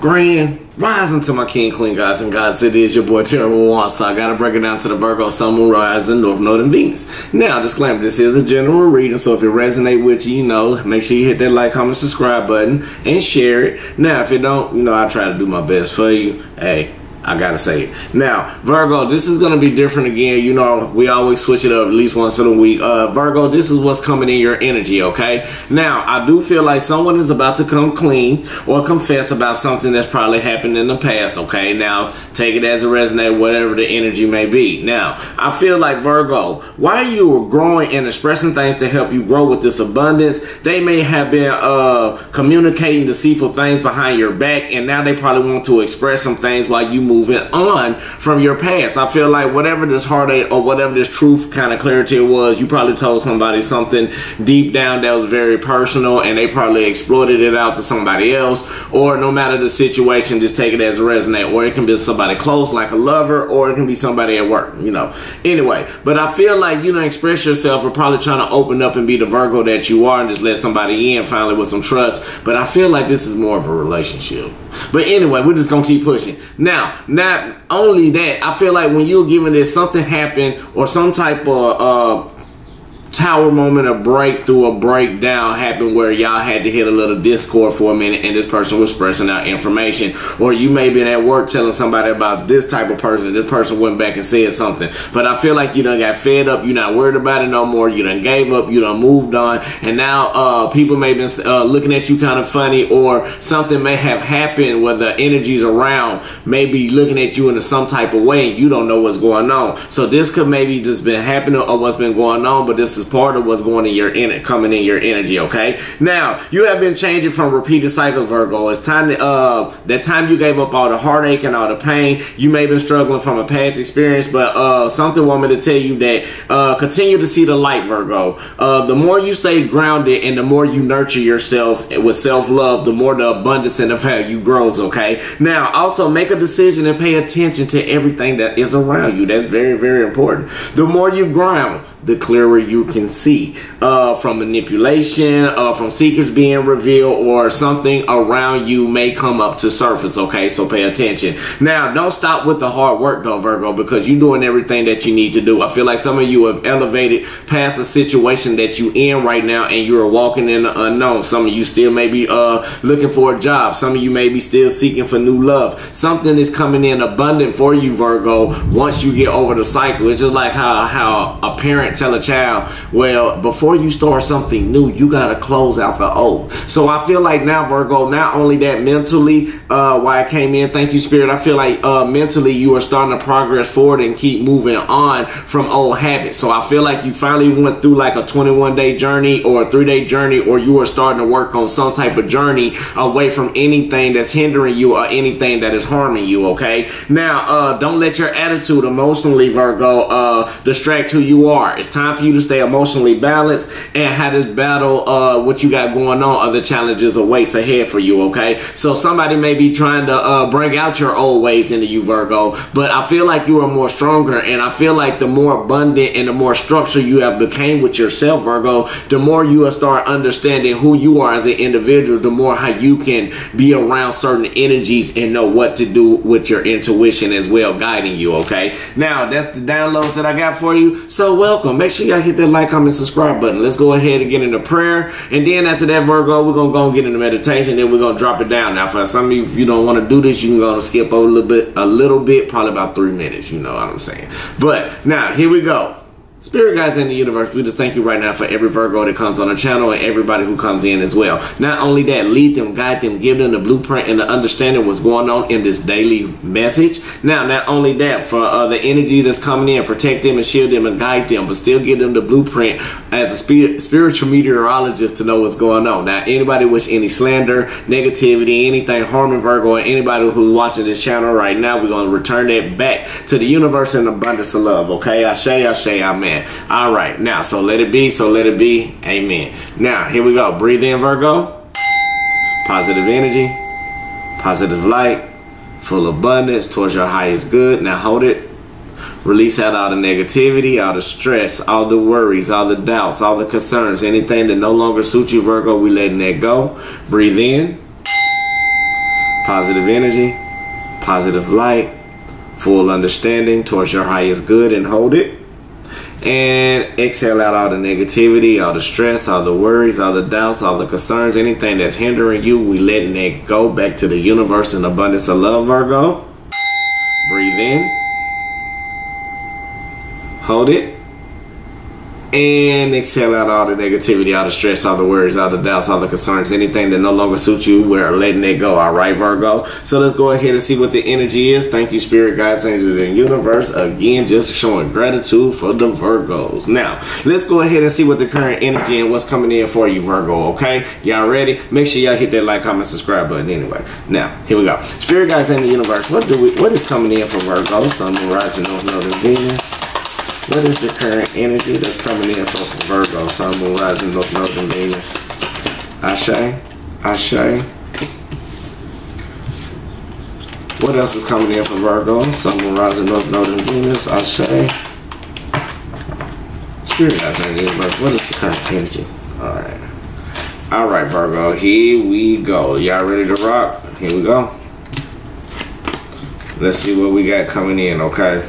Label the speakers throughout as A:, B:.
A: Grand rising to my king, queen, guys, and guys. It is your boy Terrible One. So I gotta break it down to the Virgo Sun, Moon, Rising, North Node, and Venus. Now, disclaimer: this is a general reading, so if it resonates with you, make sure you hit that like, comment, subscribe button, and share it. Now, if you don't, I try to do my best for you. Hey, I gotta say it. Now, Virgo, this is gonna be different again. We always switch it up at least once in a week. Virgo, this is what's coming in your energy, okay? Now, I do feel like someone is about to come clean or confess about something that's probably happened in the past, okay? Now, take it as it resonates, whatever the energy may be. Now, I feel like, Virgo, while you were growing and expressing things to help you grow with this abundance, they may have been communicating deceitful things behind your back, and now they probably want to express some things while you moving on from your past. I feel like whatever this heartache or whatever this truth kind of clarity was, you probably told somebody something deep down that was very personal, and they probably exploited it out to somebody else. Or no matter the situation, just take it as a resonate. Or it can be somebody close like a lover, or it can be somebody at work, Anyway, but I feel like express yourself. We're probably trying to open up and be the Virgo that you are and just let somebody in finally with some trust. But I feel like this is more of a relationship. But anyway, we're just gonna keep pushing. Now, not only that, I feel like when you're giving this, something happened or some type of tower moment, a breakthrough, a breakdown happened where y'all had to hit a little discord for a minute and this person was expressing out information. Or you may be at work telling somebody about this type of person. This person went back and said something. But I feel like you done got fed up. You're not worried about it no more. You done gave up. You done moved on. And now people may be looking at you kind of funny, or something may have happened where the energies around may be looking at you in some type of way and you don't know what's going on. So this could maybe just been happening or what's been going on, but this is part of what's going in your coming in your energy, okay? Now, you have been changing from repeated cycles, Virgo. It's time to, that time you gave up all the heartache and all the pain. You may have been struggling from a past experience, but something want me to tell you that continue to see the light, Virgo. The more you stay grounded and the more you nurture yourself with self-love, the more the abundance and the value grows, okay? Now, also make a decision and pay attention to everything that is around you. That's very, very important. The more you ground, the clearer you can see from manipulation, from secrets being revealed, or something around you may come up to surface, okay? So pay attention. Now, don't stop with the hard work though, Virgo, because you're doing everything that you need to do. I feel like some of you have elevated past a situation that you in right now and you're walking in the unknown. Some of you still may be looking for a job. Some of you may be still seeking for new love. Something is coming in abundant for you, Virgo, once you get over the cycle. It's just like how a parent tell a child, well, before you start something new, you got to close out the old. So I feel like now, Virgo, not only that mentally, why I came in, thank you, Spirit, I feel like mentally you are starting to progress forward and keep moving on from old habits. So I feel like you finally went through like a 21-day journey or a 3-day journey, or you are starting to work on some type of journey away from anything that's hindering you or anything that is harming you, okay? Now, don't let your attitude emotionally, Virgo, distract who you are. It's time for you to stay emotionally balanced and have this battle what you got going on. Other challenges or weights ahead for you, okay? So somebody may be trying to bring out your old ways into you, Virgo, but I feel like you are more stronger, and I feel like the more abundant and the more structure you have became with yourself, Virgo, the more you will start understanding who you are as an individual, the more how you can be around certain energies and know what to do with your intuition as well, guiding you, okay? Now, that's the downloads that I got for you. So welcome. Make sure y'all hit that like, comment, subscribe button. Let's go ahead and get into prayer. And then after that, Virgo, we're going to go and get into meditation. Then we're going to drop it down. Now, for some of you, if you don't want to do this, you can go and skip over a little bit, probably about 3 minutes. You know what I'm saying? But now, here we go. Spirit guides in the universe, we just thank you right now for every Virgo that comes on the channel and everybody who comes in as well. Not only that, lead them, guide them, give them the blueprint and the understanding what's going on in this daily message. Now, not only that, for the energy that's coming in, protect them and shield them and guide them, but still give them the blueprint as a spiritual meteorologist to know what's going on. Now, anybody wish any slander, negativity, anything harming Virgo, or anybody who's watching this channel right now, we're going to return that back to the universe in abundance of love, okay? Ashe, ashe, amen. All right, now, so let it be, amen. Now, here we go. Breathe in, Virgo. Positive energy, positive light, full abundance towards your highest good. Now, hold it. Release out all the negativity, all the stress, all the worries, all the doubts, all the concerns, anything that no longer suits you, Virgo, we letting that go. Breathe in. positive energy, positive light, full understanding towards your highest good, and hold it. And exhale out all the negativity, all the stress, all the worries, all the doubts, all the concerns, anything that's hindering you. We letting it go back to the universe in abundance of love, Virgo. Breathe in. Hold it. And exhale out all the negativity, all the stress, all the worries, all the doubts, all the concerns, anything that no longer suits you. We're letting it go. All right, Virgo. So let's go ahead and see what the energy is. Thank you, Spirit Guides, Angels, and Universe. Again, just showing gratitude for the Virgos. Now, let's go ahead and see what the current energy and what's coming in for you, Virgo. Okay, y'all ready? Make sure y'all hit that like, comment, subscribe button. Anyway, now here we go. Spirit Guides, and the Universe. What is coming in for Virgo? Sun, Moon, Rising, North Node, and Venus. What is the current energy that's coming in for Virgo, Sun, Moon, Rising, North Node, and Venus? Ashe, Ashe. What else is coming in for Virgo, Sun, Moon, Rising, North Node, and Venus? Ashe. Spirit Guides and the Universe. What is the current energy? All right, Virgo. Here we go. Y'all ready to rock? Here we go. Let's see what we got coming in. Okay.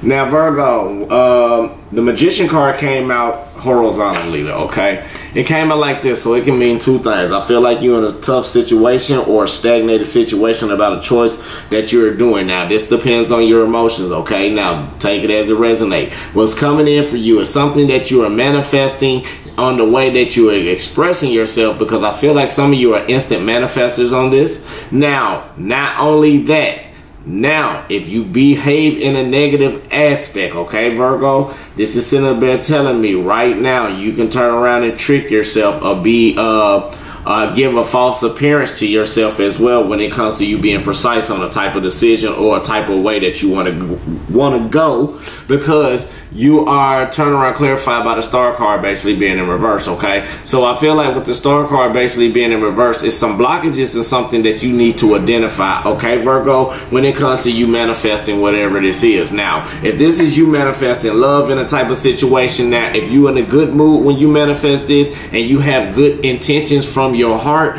A: Now, Virgo, the Magician card came out horizontally, okay? It came out like this, so it can mean two things. I feel like you're in a tough situation or a stagnated situation about a choice that you're doing. Now, this depends on your emotions, okay? Now, take it as it resonates. What's coming in for you is something that you are manifesting on the way that you are expressing yourself, because I feel like some of you are instant manifestors on this. Now, not only that, now, if you behave in a negative aspect, okay, Virgo, this is sitting up there telling me right now you can turn around and trick yourself or give a false appearance to yourself as well when it comes to you being precise on a type of decision or a type of way that you want to go, because you are turning around clarified by the Star card basically being in reverse, okay? So I feel like with the Star card basically being in reverse, it's some blockages and something that you need to identify, okay, Virgo, when it comes to you manifesting whatever this is. Now, if this is you manifesting love in a type of situation, now if you in a good mood when you manifest this and you have good intentions from your heart,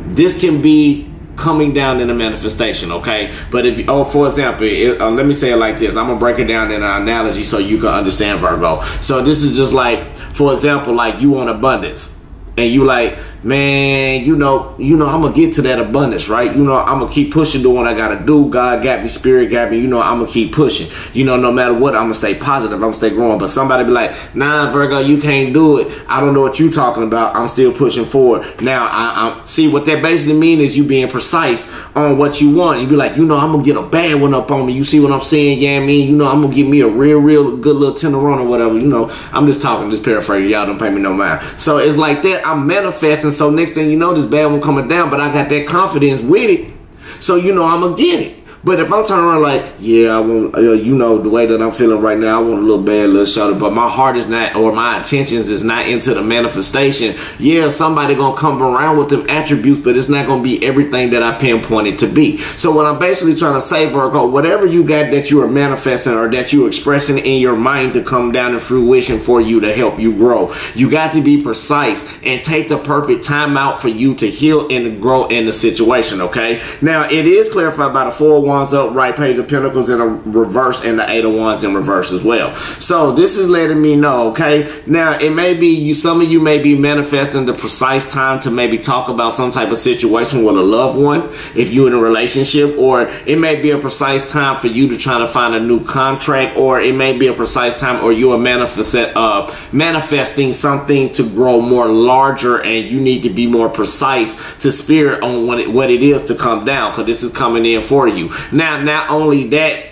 A: this can be coming down in a manifestation, okay? But if you, for example, let me say it like this. I'm gonna break it down in an analogy so you can understand, Virgo. So this is just like, for example, like you want abundance, and you like, man, you know, I'm gonna get to that abundance, right? You know, I'm gonna keep pushing, doing what I gotta do. God got me, Spirit got me. You know, I'm gonna keep pushing. You know, no matter what, I'm gonna stay positive. I'm gonna stay growing. But somebody be like, nah, Virgo, you can't do it. I don't know what you talking about. I'm still pushing forward. Now, I see what that basically mean is you being precise on what you want. You be like, you know, I'm gonna get a bad one up on me. You see what I'm saying? Yeah, I mean, you know, I'm gonna give me a real good little tenderoni or whatever. You know, I'm just talking, just paraphrasing. Y'all don't pay me no mind. So it's like that. I'm manifesting. So next thing you know, this bad one coming down, but I got that confidence with it. So, you know, I'm going to get it. But if I'm turning around like, yeah, I want, you know, the way that I'm feeling right now, I want a little bad, little shoulder, but my heart is not, or my intentions is not into the manifestation. Yeah, somebody gonna come around with them attributes, but it's not gonna be everything that I pinpointed to be. So what I'm basically trying to say, Virgo, whatever you got that you are manifesting or that you're expressing in your mind to come down to fruition for you to help you grow, you got to be precise and take the perfect time out for you to heal and to grow in the situation, okay? Now, it is clarified by the 4 Wands upright, Page of Pentacles in a reverse, and the 8 of Wands in reverse as well. So this is letting me know, okay? Now, it may be you, some of you may be manifesting the precise time to maybe talk about some type of situation with a loved one, if you're in a relationship, or it may be a precise time for you to try to find a new contract, or it may be a precise time, or you are manifesting something to grow more larger, and you need to be more precise to spirit on what it is to come down, because this is coming in for you. Now, not only that,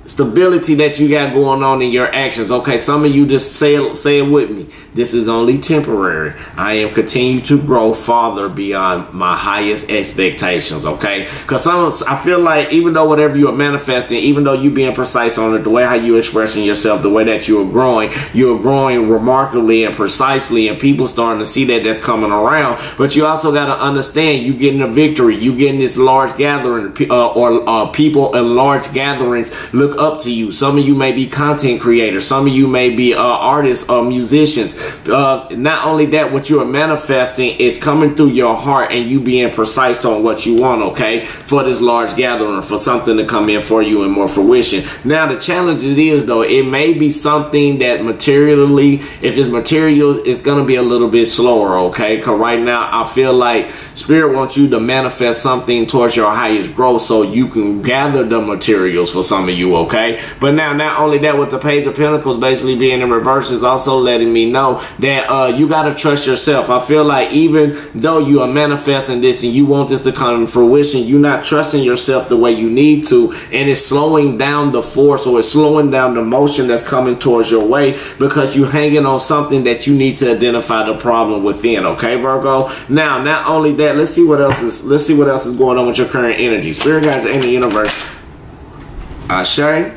A: stability that you got going on in your actions. Okay, some of you just say it with me. This is only temporary. I am continue to grow farther beyond my highest expectations. Okay, because I feel like even though whatever you are manifesting, even though you being precise on it, the way how you expressing yourself, the way that you are growing remarkably and precisely, and people starting to see that that's coming around. But you also got to understand, you getting a victory, you getting this large gathering, or people in large gatherings look look up to you. Some of you may be content creators. Some of you may be artists or musicians. Not only that, what you are manifesting is coming through your heart and you being precise on what you want, okay, for this large gathering, for something to come in for you in more fruition. Now, the challenge it is, though, it may be something that materially, if it's material, it's going to be a little bit slower, okay? Because right now, I feel like Spirit wants you to manifest something towards your highest growth so you can gather the materials for some of you, okay? But now, not only that, with the Page of Pentacles basically being in reverse, is also letting me know that you got to trust yourself. I feel like even though you are manifesting this and you want this to come to fruition, you're not trusting yourself the way you need to, and it's slowing down the force, or it's slowing down the motion that's coming towards your way, because you're hanging on something that you need to identify the problem within, okay, Virgo? Now, not only that, let's see what else is going on with your current energy. Spirit guides in the universe. Ashe.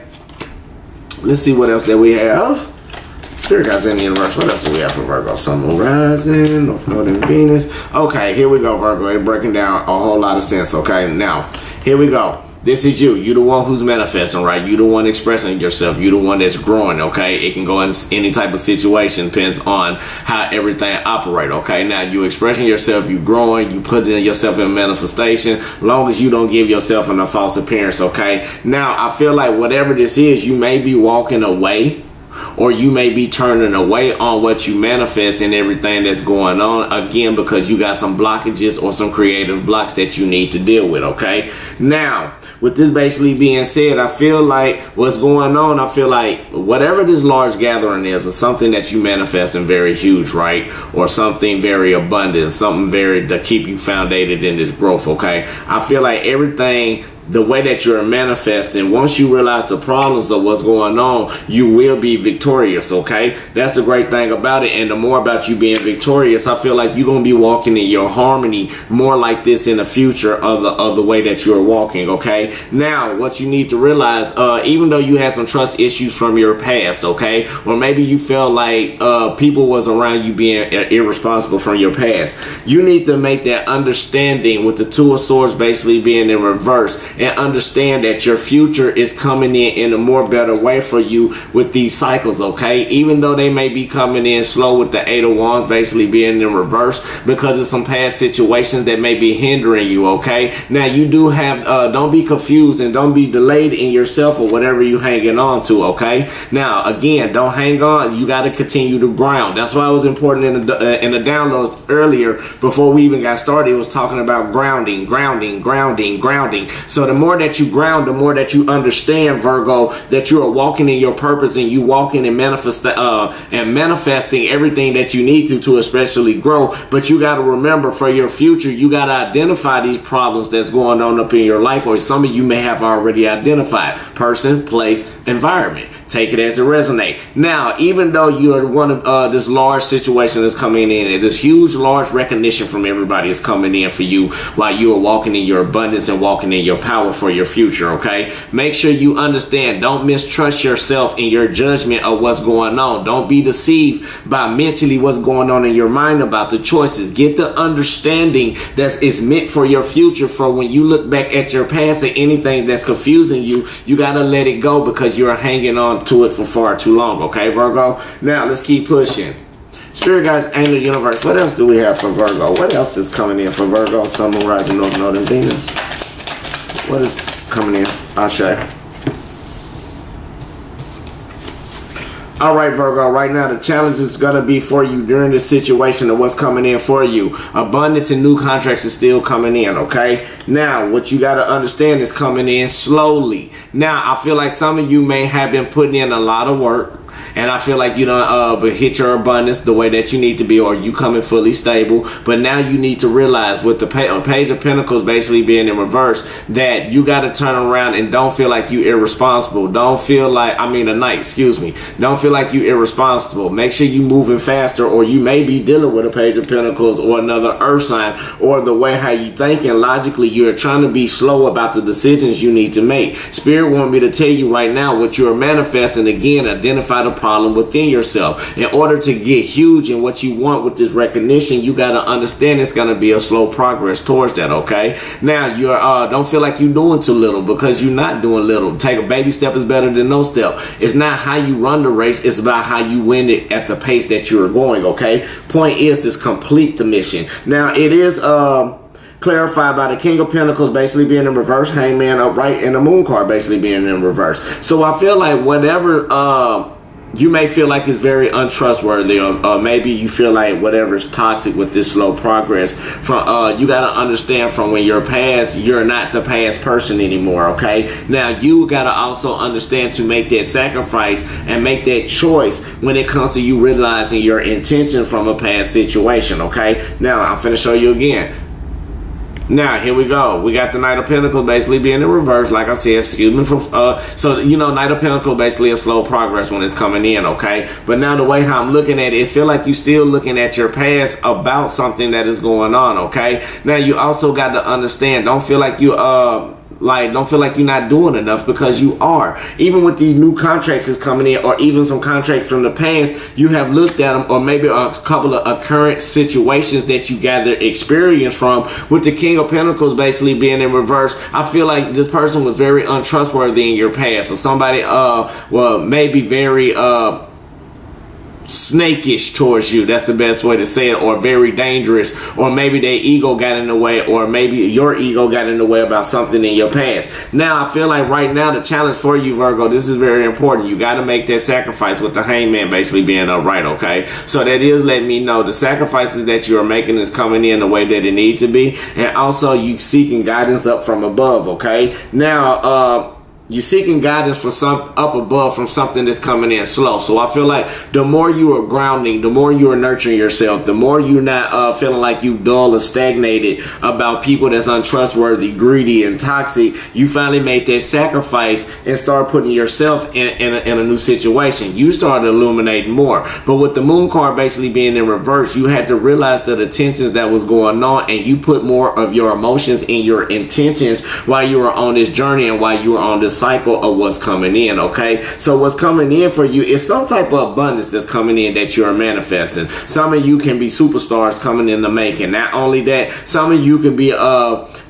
A: Let's see what else that we have. Spirit guides in the universe. What else do we have for Virgo? Sun, Moon, Rising, North Node, and Venus. Okay, here we go, Virgo. It's breaking down a whole lot of sense, okay? Now, here we go. This is you. You're the one who's manifesting, right? You're the one expressing yourself. You're the one that's growing, okay? It can go in any type of situation. Depends on how everything operates, okay? Now, you expressing yourself. You growing. You putting yourself in manifestation. Long as you don't give yourself a false appearance, okay? Now, I feel like whatever this is, you may be walking away, or you may be turning away on what you manifest and everything that's going on, again, because you got some blockages or some creative blocks that you need to deal with, okay? Now, with this basically being said, I feel like what's going on, I feel like whatever this large gathering is something that you manifesting very huge, right? Or something very abundant, something very to keep you foundated in this growth, okay? I feel like everything, the way that you're manifesting, once you realize the problems of what's going on, you will be victorious, okay? That's the great thing about it. And the more about you being victorious, I feel like you're going to be walking in your harmony more like this in the future of the way that you're walking, okay? Now, what you need to realize, even though you had some trust issues from your past, okay? Or maybe you felt like people was around you being irresponsible from your past, you need to make that understanding with the Two of Swords basically being in reverse, and understand that your future is coming in a more better way for you with these cycles, okay? Even though they may be coming in slow with the Eight of Wands basically being in reverse because of some past situations that may be hindering you, okay? Now, you do have, don't be confused and don't be delayed in yourself or whatever you hanging on to, okay? Now, again, don't hang on. You got to continue to ground. That's why it was important in the downloads earlier before we even got started. It was talking about grounding, grounding, grounding, grounding. So the more that you ground, the more that you understand, Virgo, that you are walking in your purpose and you walking and manifesting everything that you need to especially grow. But you got to remember, for your future, you got to identify these problems that's going on up in your life, or some of you may have already identified. Person, place, environment. Take it as it resonates. Now, even though you are one of this large situation that's coming in, this huge, large recognition from everybody is coming in for you while you are walking in your abundance and walking in your power for your future, okay? Make sure you understand. Don't mistrust yourself in your judgment of what's going on. Don't be deceived by mentally what's going on in your mind about the choices. Get the understanding that is meant for your future, for when you look back at your past and anything that's confusing you, you got to let it go because you're hanging on to it for far too long, okay, Virgo? Now, let's keep pushing. Spirit guides, angel, universe. What else do we have for Virgo? What else is coming in for Virgo? Sun, Moon, Rising, North Node, and Venus. What is coming in? Ashe. All right, Virgo, right now the challenge is going to be for you during this situation of what's coming in for you. Abundance and new contracts is still coming in, okay? Now, what you got to understand is coming in slowly. Now, I feel like some of you may have been putting in a lot of work, and I feel like you don't hit your abundance the way that you need to be, or you coming fully stable. But now you need to realize, with the Page of Pentacles basically being in reverse, that you got to turn around and don't feel like you irresponsible. Don't feel like, the Knight, excuse me. Don't feel like you irresponsible. Make sure you moving faster, or you may be dealing with a Page of Pentacles or another earth sign, or the way how you thinking logically, you're trying to be slow about the decisions you need to make. Spirit want me to tell you right now what you're manifesting. Again, identify the a problem within yourself. In order to get huge in what you want with this recognition, you got to understand it's going to be a slow progress towards that, okay? Now, you're don't feel like you're doing too little, because you're not doing little. Take a baby step is better than no step. It's not how you run the race, it's about how you win it at the pace that you're going, okay? Point is to complete the mission. Now, it is clarified by the King of Pentacles basically being in reverse, Hangman upright, and the Moon card basically being in reverse. So I feel like whatever you may feel like it's very untrustworthy, or maybe you feel like whatever is toxic with this slow progress, from you got to understand, from when you're past, you're not the past person anymore, okay? Now you got to also understand to make that sacrifice and make that choice when it comes to you realizing your intention from a past situation, okay? Now I'm finna show you again. Now, here we go. We got the Knight of Pentacles basically being in reverse, like I said, excuse me. So, you know, Knight of Pentacles basically a slow progress when it's coming in, okay? But now the way how I'm looking at it, feel like you're still looking at your past about something that is going on, okay? Now, you also got to understand, don't feel like you, don't feel like you're not doing enough, because you are. Even with these new contracts is coming in, or even some contracts from the past, you have looked at them, or maybe a couple of current situations that you gather experience from. With the King of Pentacles basically being in reverse, I feel like this person was very untrustworthy in your past, or somebody well, maybe very snakish towards you. That's the best way to say it. Or very dangerous, or maybe their ego got in the way, or maybe your ego got in the way about something in your past. Now I feel like right now the challenge for you, Virgo, this is very important. You got to make that sacrifice with the Hangman basically being upright, okay? So that is letting me know the sacrifices that you are making is coming in the way that it needs to be, and also you seeking guidance up from above, okay? Now you're seeking guidance from up above, from something that's coming in slow. So I feel like the more you are grounding, the more you are nurturing yourself, the more you're not feeling like you dull or stagnated about people that's untrustworthy, greedy, and toxic. You finally made that sacrifice and start putting yourself in a new situation. You started illuminating more. But with the Moon card basically being in reverse, you had to realize the tensions that was going on, and you put more of your emotions and your intentions while you were on this journey and while you were on this cycle of what's coming in, okay? So what's coming in for you is some type of abundance that's coming in that you are manifesting. Some of you can be superstars coming in the making. Not only that, some of you can be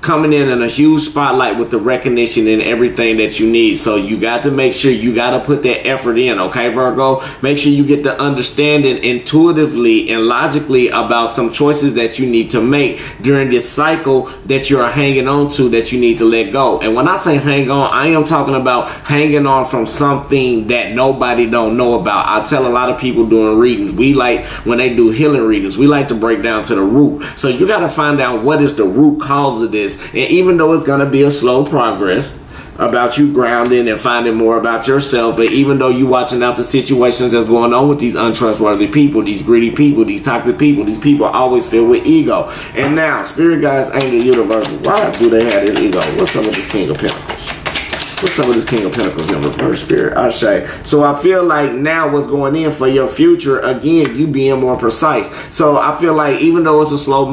A: coming in a huge spotlight with the recognition and everything that you need. So you got to make sure you got to put that effort in, okay, Virgo? Make sure you get the understanding intuitively and logically about some choices that you need to make during this cycle that you're hanging on to, that you need to let go. And when I say hang on, I am talking about hanging on from something that nobody don't know about. I tell a lot of people doing readings, we like, when they do healing readings, we like to break down to the root. So you got to find out what is the root cause of this. And even though it's going to be a slow progress about you grounding and finding more about yourself, but even though you watching out the situations that's going on with these untrustworthy people, these greedy people, these toxic people, these people are always filled with ego. And now, Spirit Guides, Angel, Universe, why do they have this ego? What's up with this King of Pentacles? What's up with this King of Pentacles in reverse, Spirit? I say. So I feel like now what's going in for your future, again, you being more precise. So I feel like even though it's a slow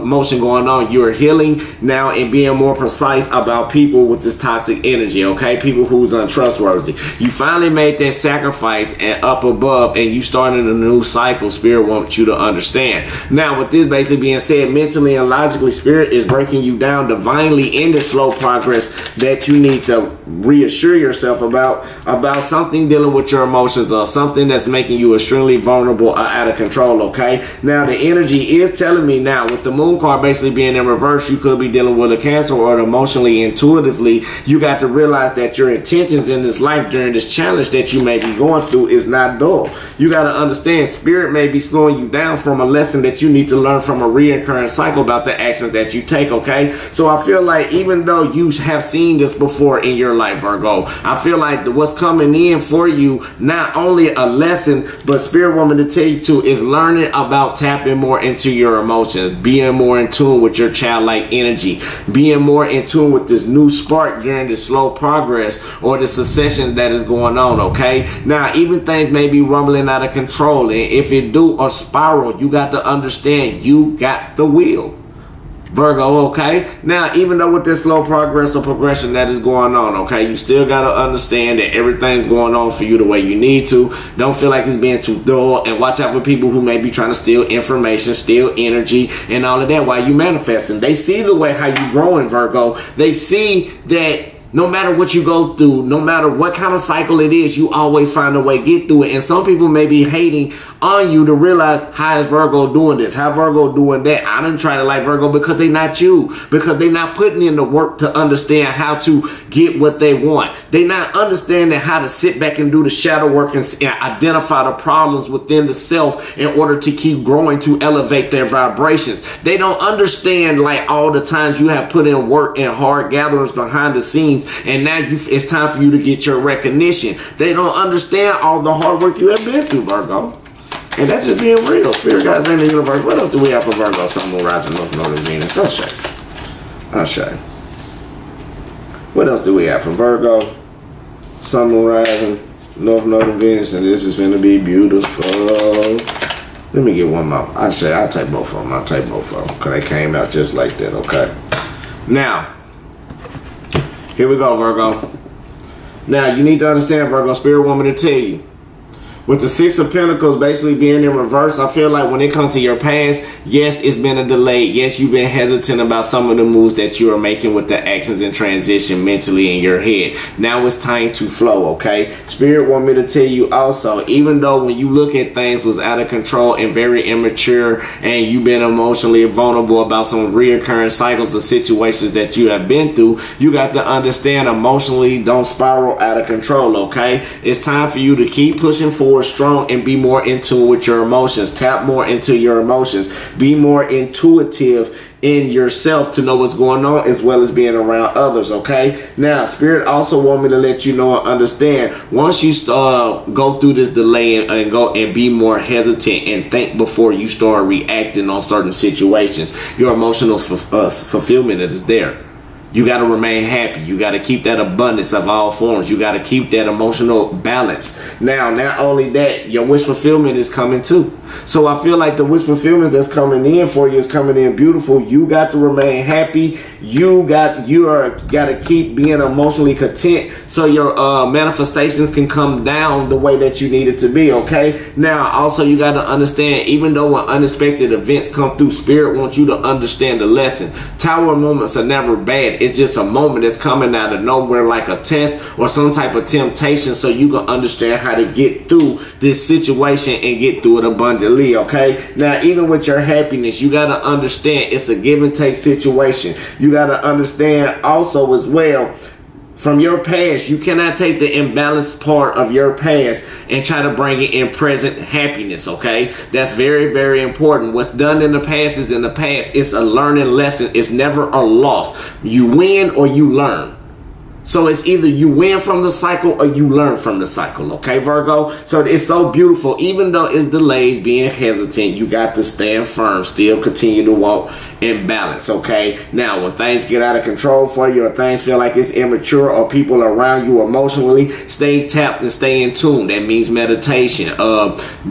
A: motion going on, you're healing now and being more precise about people with this toxic energy, okay? People who's untrustworthy. You finally made that sacrifice and up above, and you started a new cycle. Spirit wants you to understand. Now, with this basically being said, mentally and logically, Spirit is breaking you down divinely in the slow progress that you need to reassure yourself about something dealing with your emotions, or something that's making you extremely vulnerable or out of control, okay? Now the energy is telling me now, with the Moon card basically being in reverse, you could be dealing with a Cancer, or emotionally, intuitively, you got to realize that your intentions in this life during this challenge that you may be going through is not dull. You got to understand, Spirit may be slowing you down from a lesson that you need to learn from a reoccurring cycle about the actions that you take, okay? So I feel like even though you have seen this before in your life, Virgo, I feel like what's coming in for you, not only a lesson, but Spirit woman to tell you too, is learning about tapping more into your emotions, being more in tune with your childlike energy, being more in tune with this new spark during this slow progress or the succession that is going on, okay? Now, even things may be rumbling out of control, and if it do or spiral, you got to understand you got the wheel. Virgo, okay? Now, even though with this slow progress or progression that is going on, okay, you still got to understand that everything's going on for you the way you need to. Don't feel like it's being too dull, and watch out for people who may be trying to steal information, steal energy, and all of that while you manifesting. They see the way how you growing, Virgo. They see that no matter what you go through, no matter what kind of cycle it is, you always find a way to get through it. And some people may be hating on you to realize, how is Virgo doing this? How Virgo doing that? I didn't try to like Virgo because they not you. Because they not putting in the work to understand how to get what they want. They not understanding how to sit back and do the shadow work and identify the problems within the self in order to keep growing, to elevate their vibrations. They don't understand like all the times you have put in work and hard gatherings behind the scenes, and now it's time for you to get your recognition. They don't understand all the hard work you have been through, Virgo. And that's just being real. Spirit guides in the universe. What else do we have for Virgo? Sun, Moon, Rising, North Node, and Venus. I'll show you. What else do we have for Virgo? Sun, Moon, Rising, North Node, and Venus. And this is going to be beautiful. Let me get one more. I'll take both of them. I'll take both of them. Because they came out just like that, okay? Now, here we go, Virgo. Now, you need to understand, Virgo, Spirit want me to tell you. With the Six of Pentacles basically being in reverse, I feel like when it comes to your past, yes, it's been a delay. Yes, you've been hesitant about some of the moves that you are making with the actions in transition mentally in your head. Now it's time to flow, okay? Spirit want me to tell you also, even though when you look at things was out of control and very immature, and you've been emotionally vulnerable about some reoccurring cycles of situations that you have been through, you got to understand emotionally don't spiral out of control, okay? It's time for you to keep pushing forward strong and be more in tune with your emotions. Tap more into your emotions. Be more intuitive in yourself to know what's going on, as well as being around others, okay? Now, Spirit also want me to let you know and understand, once you go through this delay and go and be more hesitant and think before you start reacting on certain situations, your emotional fulfillment is there. You got to remain happy. You got to keep that abundance of all forms. You got to keep that emotional balance. Now, not only that, your wish fulfillment is coming too. So I feel like the wish fulfillment that's coming in for you is coming in beautiful. You got to remain happy. You got to keep being emotionally content so your manifestations can come down the way that you need it to be, okay? Now, also you got to understand, even though when unexpected events come through, Spirit wants you to understand the lesson. Tower moments are never bad. It's just a moment that's coming out of nowhere, like a test or some type of temptation, so you can understand how to get through this situation and get through it abundantly, okay? Now, even with your happiness, you got to understand it's a give and take situation. You got to understand also as well, from your past, you cannot take the imbalanced part of your past and try to bring it in present happiness, okay? That's very, very important. What's done in the past is in the past. It's a learning lesson. It's never a loss. You win or you learn. So it's either you win from the cycle or you learn from the cycle, okay, Virgo? So it's so beautiful. Even though it's delays, being hesitant, you got to stand firm, still continue to walk in balance, okay? Now, when things get out of control for you or things feel like it's immature or people around you emotionally, stay tapped and stay in tune. That means meditation,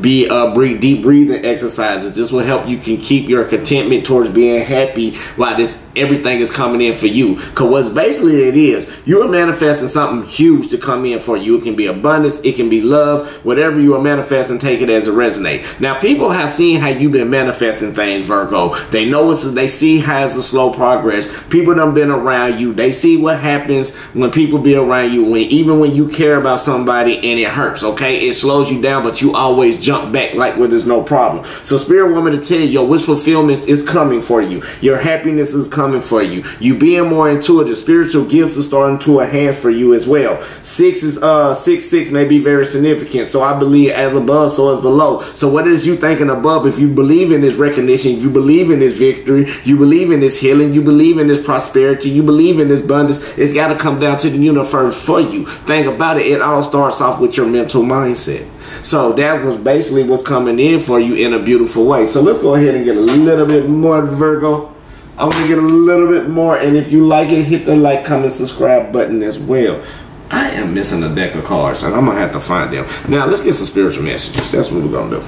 A: deep breathing exercises. This will help you can keep your contentment towards being happy while everything is coming in for you. Because what's basically it is, you're manifesting something huge to come in for you. It can be abundance, it can be love, whatever you are manifesting, take it as it resonates. Now, people have seen how you've been manifesting things, Virgo. They know they see how it's a slow progress. People done been around you. They see what happens when people be around you, even when you care about somebody and it hurts, okay? It slows you down, but you always jump back like when there's no problem. So Spirit want me to tell you, your wish fulfillment is coming for you. Your happiness is coming for you. You being more intuitive. Spiritual gifts are starting to a hand for you as well. 6 may be very significant. So I believe as above, so as below. So what is you thinking above? If you believe in this recognition, you believe in this victory, you believe in this healing, you believe in this prosperity, you believe in this abundance, it's got to come down to the universe for you. Think about it. It all starts off with your mental mindset. So that was basically what's coming in for you in a beautiful way. So let's go ahead and get a little bit more, Virgo. I'm going to get a little bit more, and if you like it, hit the like, comment, subscribe button as well. I am missing a deck of cards, and I'm going to have to find them. Now, let's get some spiritual messages. That's what we're going to do.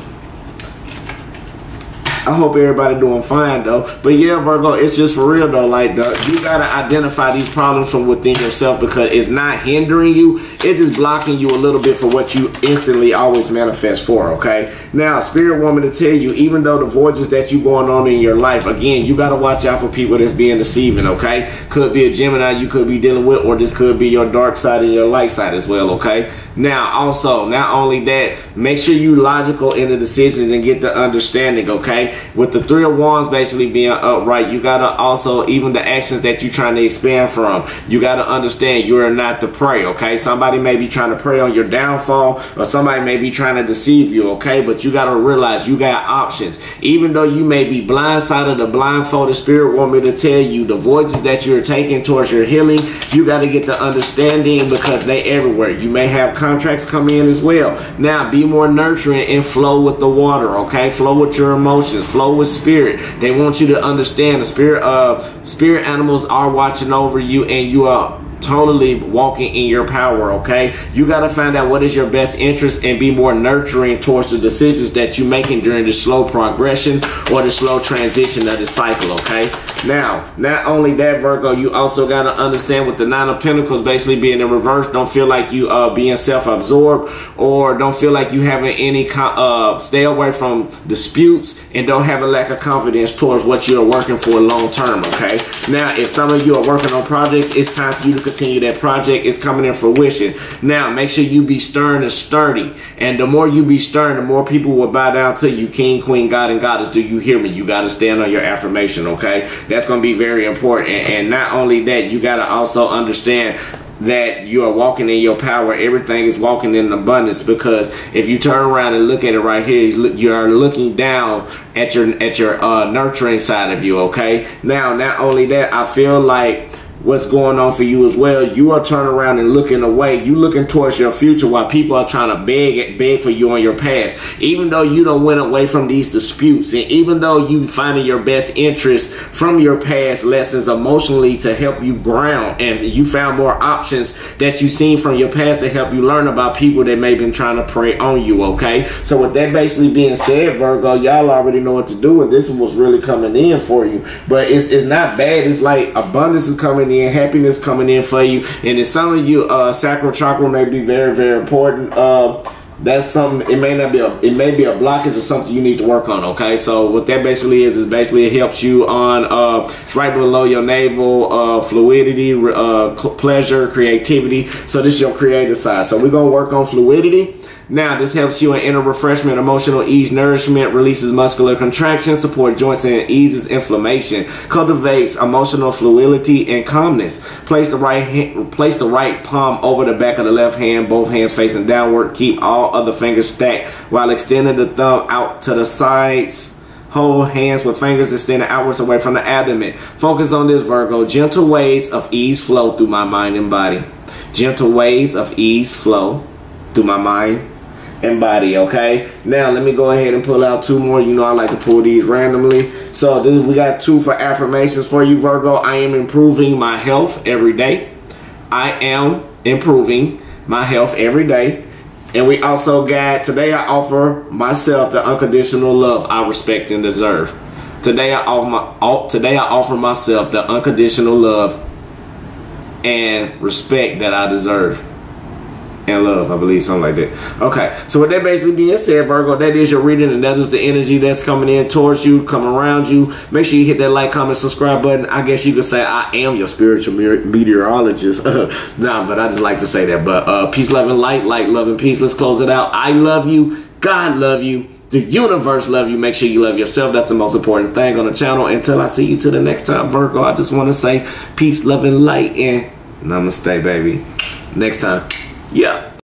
A: I hope everybody doing fine though. But yeah, Virgo, it's just for real though. Like, you gotta identify these problems from within yourself, because it's not hindering you. It's just blocking you a little bit for what you instantly always manifest for, okay? Now, Spirit want me to tell you, even though the voyages that you going on in your life, again, you gotta watch out for people that's being deceiving, okay? Could be a Gemini you could be dealing with, or this could be your dark side and your light side as well, okay? Now, also, not only that, make sure you logical in the decisions and get the understanding, okay? With the Three of Wands basically being upright, you gotta also, even the actions that you're trying to expand from, you gotta understand you are not the prey, okay? Somebody may be trying to prey on your downfall, or somebody may be trying to deceive you, okay? But you gotta realize you got options. Even though you may be blindsided or blindfolded, Spirit want me to tell you the voyages that you're taking towards your healing, you gotta get the understanding, because they everywhere. You may have contracts come in as well. Now, be more nurturing and flow with the water, okay? Flow with your emotions, flow with spirit. They want you to understand the spirit animals are watching over you, and you are totally walking in your power, okay? You got to find out what is your best interest and be more nurturing towards the decisions that you're making during the slow progression or the slow transition of the cycle, okay? Now, not only that, Virgo, you also got to understand with the Nine of Pentacles basically being in reverse, don't feel like you being self-absorbed, or don't feel like you having any stay away from disputes, and don't have a lack of confidence towards what you're working for long term, okay? Now, if some of you are working on projects, it's time for you to continue that project. Is coming in fruition. Now, make sure you be stern and sturdy, and the more you be stern, the more people will bow down to you. King, queen, god, and goddess, do you hear me? You got to stand on your affirmation, okay? That's going to be very important. And not only that, you got to also understand that you are walking in your power. Everything is walking in abundance, because if you turn around and look at it right here, you are looking down at your nurturing side of you, okay? Now, not only that, I feel like what's going on for you as well, you are turning around and looking away. You looking towards your future while people are trying to beg for you on your past. Even though you don't went away from these disputes, and even though you finding your best interest from your past lessons emotionally to help you ground, and you found more options that you seen from your past to help you learn about people that may have been trying to prey on you, okay? So with that basically being said, Virgo, y'all already know what to do, and this was really coming in for you. But it's not bad. It's like abundance is coming in, happiness coming in for you. And in some of you, sacral chakra may be very, very important. That's something, it may be a blockage or something you need to work on, okay? So what that basically is basically it helps you on it's right below your navel, fluidity, pleasure, creativity. So this is your creative side. So we're gonna work on fluidity. Now, this helps you in inner refreshment, emotional ease, nourishment, releases muscular contraction, support joints, and eases inflammation, cultivates emotional fluidity and calmness. Place the right palm over the back of the left hand, both hands facing downward. Keep all other fingers stacked while extending the thumb out to the sides. Hold hands with fingers extended outwards away from the abdomen. Focus on this, Virgo. Gentle waves of ease flow through my mind and body. Gentle waves of ease flow through my mind and body, okay? Now let me go ahead and pull out two more. You know I like to pull these randomly. So we got two for affirmations for you, Virgo. I am improving my health every day. I am improving my health every day. And we also got, today I offer myself the unconditional love I respect and deserve. Today I offer myself the unconditional love and respect that I deserve. And love, I believe, something like that. Okay, so with that basically being said, Virgo, that is your reading, and that is the energy that's coming in towards you, coming around you. Make sure you hit that like, comment, subscribe button. I guess you could say I am your spiritual meteorologist. Nah, but I just like to say that. But peace, love, and light, love, and peace. Let's close it out. I love you. God love you. The universe love you. Make sure you love yourself. That's the most important thing on the channel. Until I see you to the next time, Virgo, I just want to say peace, love, and light, and namaste, baby. Next time. Yeah.